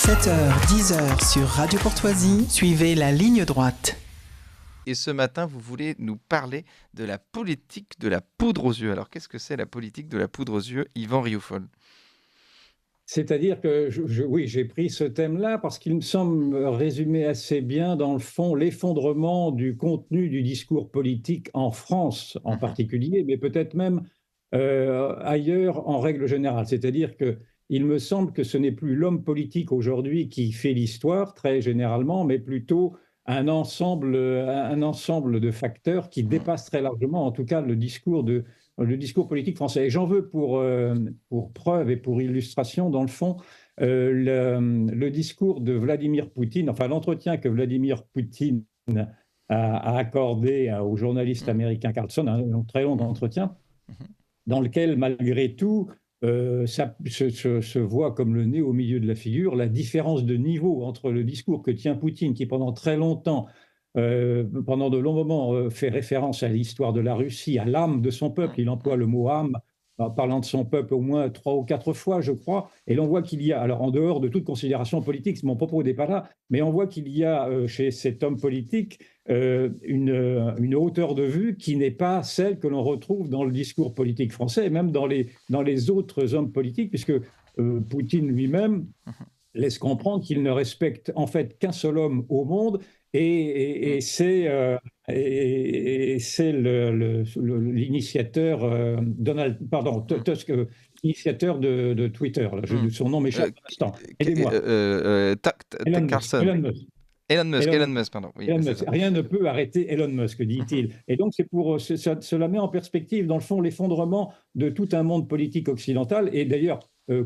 7h, 10h sur Radio Courtoisie, suivez la ligne droite. Et ce matin, vous voulez nous parler de la politique de la poudre aux yeux. Alors, qu'est-ce que c'est la politique de la poudre aux yeux, Yvan Rioufol? C'est-à-dire que oui, j'ai pris ce thème-là parce qu'il me semble résumer assez bien, dans le fond, l'effondrement du contenu du discours politique en France en particulier, mais peut-être même ailleurs en règle générale. C'est-à-dire que il me semble que ce n'est plus l'homme politique aujourd'hui qui fait l'histoire, très généralement, mais plutôt un ensemble de facteurs qui dépassent très largement, en tout cas, le discours politique français. Et j'en veux pour preuve et pour illustration, dans le fond, le discours de Vladimir Poutine, enfin l'entretien que Vladimir Poutine a accordé au journaliste américain Carlson, un très long entretien, dans lequel, malgré tout, ça se voit comme le nez au milieu de la figure, la différence de niveau entre le discours que tient Poutine, qui pendant très longtemps, pendant de longs moments, fait référence à l'histoire de la Russie, à l'âme de son peuple. Il emploie le mot âme, en parlant de son peuple au moins 3 ou 4 fois, je crois. Et l'on voit qu'il y a, alors en dehors de toute considération politique, mon propos n'est pas là, mais on voit qu'il y a chez cet homme politique une hauteur de vue qui n'est pas celle que l'on retrouve dans le discours politique français, et même dans les autres hommes politiques, puisque Poutine lui-même laisse comprendre qu'il ne respecte en fait qu'un seul homme au monde, et c'est l'initiateur Tusk, initiateur de Twitter. Là, son nom m'échappe à l'instant. Aidez-moi. Elon Musk, pardon. Oui, Elon Musk. Rien ne peut arrêter Elon Musk, dit-il. Et donc, cela met en perspective, dans le fond, l'effondrement de tout un monde politique occidental. Et d'ailleurs,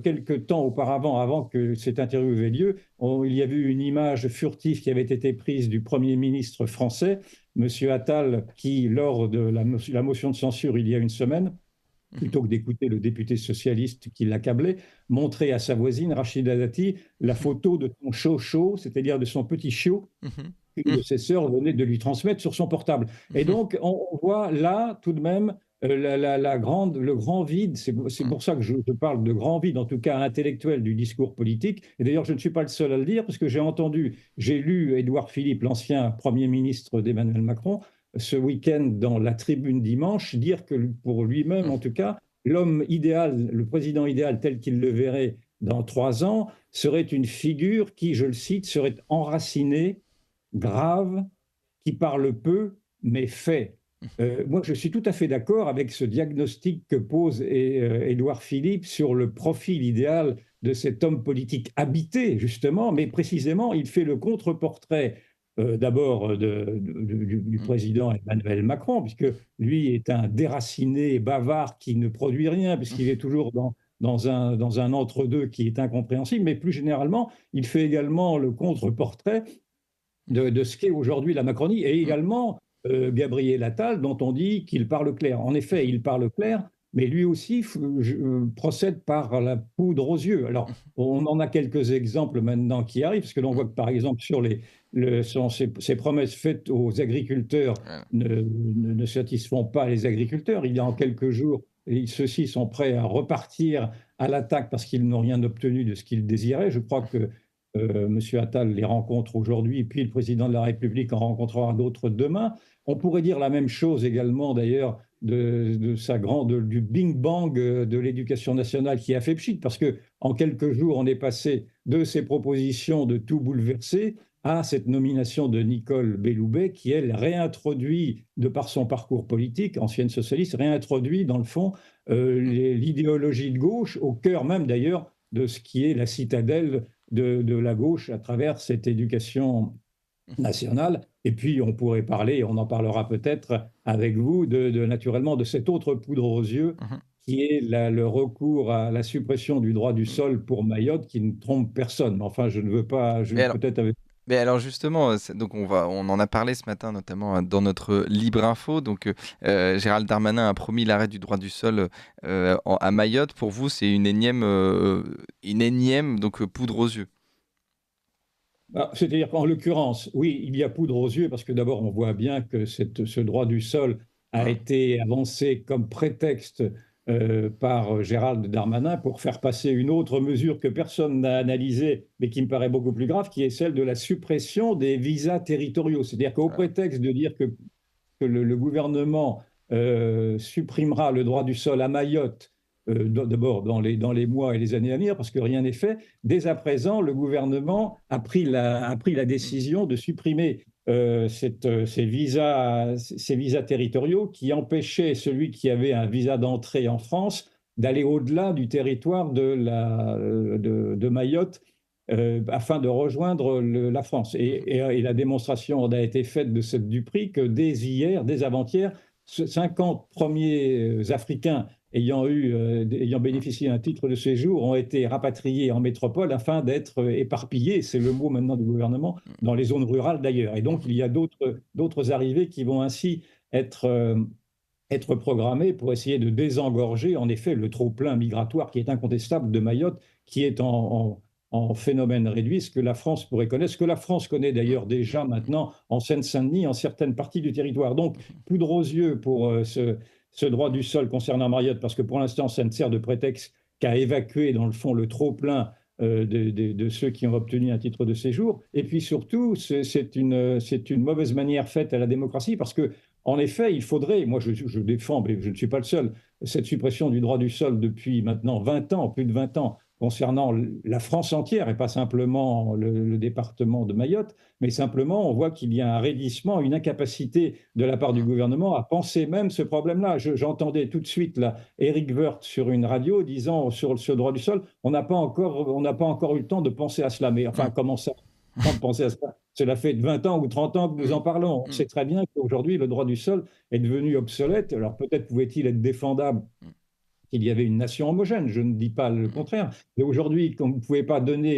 quelques temps auparavant, avant que cette interview ait lieu, il y a eu une image furtive qui avait été prise du Premier ministre français, M. Attal, qui, lors de la motion de censure il y a une semaine, plutôt que d'écouter le député socialiste qui l'accablait, montrait à sa voisine, Rachida Dati, la photo de son chocho, c'est-à-dire de son petit chiot, qu'une de ses sœurs venait de lui transmettre sur son portable. Et donc, on voit là, tout de même, le grand vide. C'est pour ça que je parle de grand vide, en tout cas intellectuel, du discours politique. Et d'ailleurs, je ne suis pas le seul à le dire, parce que j'ai lu Édouard Philippe, l'ancien Premier ministre d'Emmanuel Macron, ce week-end dans la Tribune dimanche, dire que pour lui-même, en tout cas, l'homme idéal, le président idéal tel qu'il le verrait dans 3 ans, serait une figure qui, je le cite, serait enracinée, grave, qui parle peu, mais fait. Moi, je suis tout à fait d'accord avec ce diagnostic que pose Édouard Philippe sur le profil idéal de cet homme politique habité, justement, mais précisément, il fait le contre-portrait d'abord du président Emmanuel Macron, puisque lui est un déraciné bavard qui ne produit rien, puisqu'il est toujours dans un entre-deux qui est incompréhensible, mais plus généralement, il fait également le contre-portrait de ce qu'est aujourd'hui la Macronie, et également Gabriel Attal, dont on dit qu'il parle clair. En effet, il parle clair, mais lui aussi procède par la poudre aux yeux. Alors, on en a quelques exemples maintenant qui arrivent, parce que l'on voit que, par exemple, sur ces promesses faites aux agriculteurs ne satisfont pas les agriculteurs. Il y a en quelques jours, ceux-ci sont prêts à repartir à l'attaque parce qu'ils n'ont rien obtenu de ce qu'ils désiraient. Je crois que M. Attal les rencontre aujourd'hui, et puis le président de la République en rencontrera d'autres demain. On pourrait dire la même chose également, d'ailleurs, du bing-bang de l'éducation nationale qui a fait pchit, parce qu'en quelques jours, on est passé de ces propositions de tout bouleverser à cette nomination de Nicole Belloubet, qui, elle, réintroduit, de par son parcours politique, ancienne socialiste, réintroduit, dans le fond, l'idéologie de gauche, au cœur même, d'ailleurs, de ce qui est la citadelle de la gauche à travers cette éducation nationale. Et puis, on pourrait parler, on en parlera peut-être avec vous, naturellement, de cette autre poudre aux yeux, qui est le recours à la suppression du droit du sol pour Mayotte, qui ne trompe personne. Mais enfin, je ne veux pas... peut-être avec... Mais alors justement, donc on en a parlé ce matin, notamment dans notre Libre Info. Donc Gérald Darmanin a promis l'arrêt du droit du sol à Mayotte. Pour vous, c'est une énième donc, poudre aux yeux. C'est-à-dire qu'en l'occurrence, oui, il y a poudre aux yeux, parce que d'abord, on voit bien que ce droit du sol a été avancé comme prétexte par Gérald Darmanin pour faire passer une autre mesure que personne n'a analysée, mais qui me paraît beaucoup plus grave, qui est celle de la suppression des visas territoriaux. C'est-à-dire qu'au prétexte de dire que le gouvernement supprimera le droit du sol à Mayotte, d'abord dans les mois et les années à venir, parce que rien n'est fait. Dès à présent, le gouvernement a pris la décision de supprimer ces visas territoriaux qui empêchaient celui qui avait un visa d'entrée en France d'aller au-delà du territoire de Mayotte afin de rejoindre la France. Et la démonstration a été faite de cette duperie que dès hier, dès avant-hier, 50 premiers Africains ayant bénéficié d'un titre de séjour ont été rapatriés en métropole afin d'être éparpillés, c'est le mot maintenant du gouvernement, dans les zones rurales d'ailleurs. Et donc il y a d'autres arrivées qui vont ainsi être programmées pour essayer de désengorger en effet le trop-plein migratoire qui est incontestable de Mayotte, qui est en phénomène réduit, ce que la France pourrait connaître, ce que la France connaît d'ailleurs déjà maintenant en Seine-Saint-Denis, en certaines parties du territoire. Donc, poudre aux yeux pour ce droit du sol concernant Mayotte, parce que pour l'instant, ça ne sert de prétexte qu'à évacuer, dans le fond, le trop-plein de ceux qui ont obtenu un titre de séjour. Et puis surtout, c'est une mauvaise manière faite à la démocratie, parce que en effet, il faudrait, moi je défends, mais je ne suis pas le seul, cette suppression du droit du sol depuis maintenant 20 ans, plus de 20 ans, concernant la France entière et pas simplement le département de Mayotte, mais simplement on voit qu'il y a un raidissement, une incapacité de la part du gouvernement à penser même ce problème-là. J'entendais tout de suite là, Éric Woerth sur une radio disant sur ce droit du sol, on n'a pas encore eu le temps de penser à cela. Mais enfin, comment ça de penser à cela? Cela fait 20 ans ou 30 ans que nous en parlons. On sait très bien qu'aujourd'hui, le droit du sol est devenu obsolète. Alors peut-être pouvait-il être défendable qu'il y avait une nation homogène, je ne dis pas le contraire. Mais aujourd'hui, comme vous ne pouvez pas donner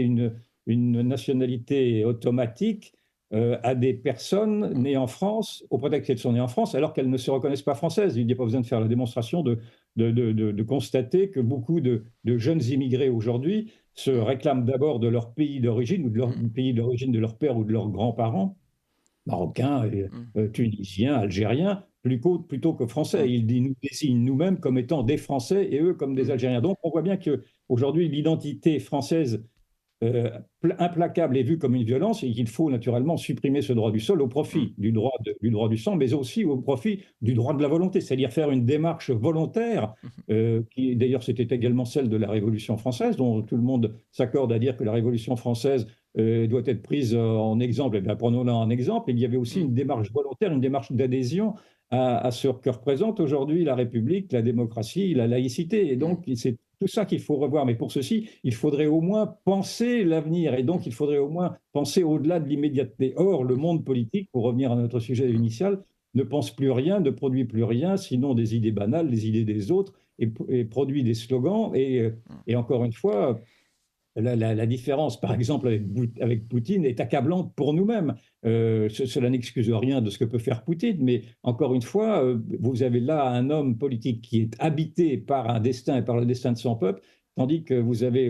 une nationalité automatique à des personnes nées en France, au prétexte qu'elles sont nées en France, alors qu'elles ne se reconnaissent pas françaises. Il n'y a pas besoin de faire la démonstration de constater que beaucoup de jeunes immigrés aujourd'hui se réclament d'abord de leur pays d'origine ou de leur pays d'origine de leur père ou de leurs grands-parents, marocains, tunisiens, algériens, plutôt que français. Ils nous désignent nous-mêmes comme étant des Français et eux comme des Algériens. Donc on voit bien qu'aujourd'hui, l'identité française implacable est vue comme une violence et qu'il faut naturellement supprimer ce droit du sol au profit du droit du sang, mais aussi au profit du droit de la volonté, c'est-à-dire faire une démarche volontaire, qui d'ailleurs c'était également celle de la Révolution française, dont tout le monde s'accorde à dire que la Révolution française doit être prise en exemple. Eh bien, prenons-la en exemple. Il y avait aussi une démarche volontaire, une démarche d'adhésion à ce que représente aujourd'hui la République, la démocratie, la laïcité. Et donc, c'est tout ça qu'il faut revoir. Mais pour ceci, il faudrait au moins penser l'avenir. Et donc, il faudrait au moins penser au-delà de l'immédiateté. Or, le monde politique, pour revenir à notre sujet initial, ne pense plus rien, ne produit plus rien, sinon des idées banales, des idées des autres, et produit des slogans. Et encore une fois, la différence, par exemple, avec Poutine est accablante pour nous-mêmes. Cela n'excuse rien de ce que peut faire Poutine, mais encore une fois, vous avez là un homme politique qui est habité par un destin et par le destin de son peuple, tandis que vous avez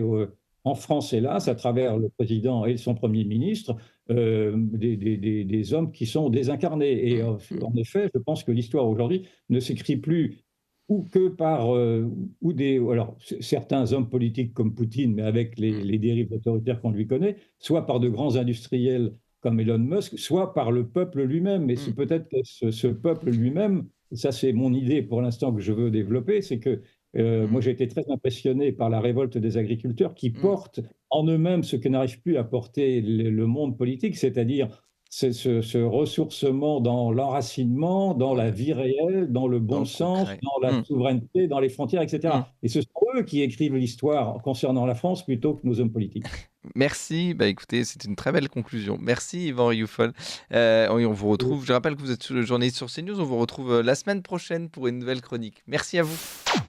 en France, hélas, à travers le président et son Premier ministre, des hommes qui sont désincarnés. Et en effet, je pense que l'histoire aujourd'hui ne s'écrit plus ou que par alors certains hommes politiques comme Poutine, mais avec les dérives autoritaires qu'on lui connaît, soit par de grands industriels comme Elon Musk, soit par le peuple lui-même. Et c'est peut-être que ce peuple lui-même, ça c'est mon idée pour l'instant que je veux développer, c'est que moi j'ai été très impressionné par la révolte des agriculteurs qui portent en eux-mêmes ce que n'arrive plus à porter le monde politique, c'est-à-dire ce ressourcement dans l'enracinement, dans la vie réelle, dans le bon sens, dans la souveraineté, dans les frontières, etc. Et ce sont eux qui écrivent l'histoire concernant la France plutôt que nos hommes politiques. Merci, bah écoutez, c'est une très belle conclusion. Merci Yvan Rioufol. On vous retrouve, je rappelle que vous êtes journaliste sur CNews, on vous retrouve la semaine prochaine pour une nouvelle chronique. Merci à vous.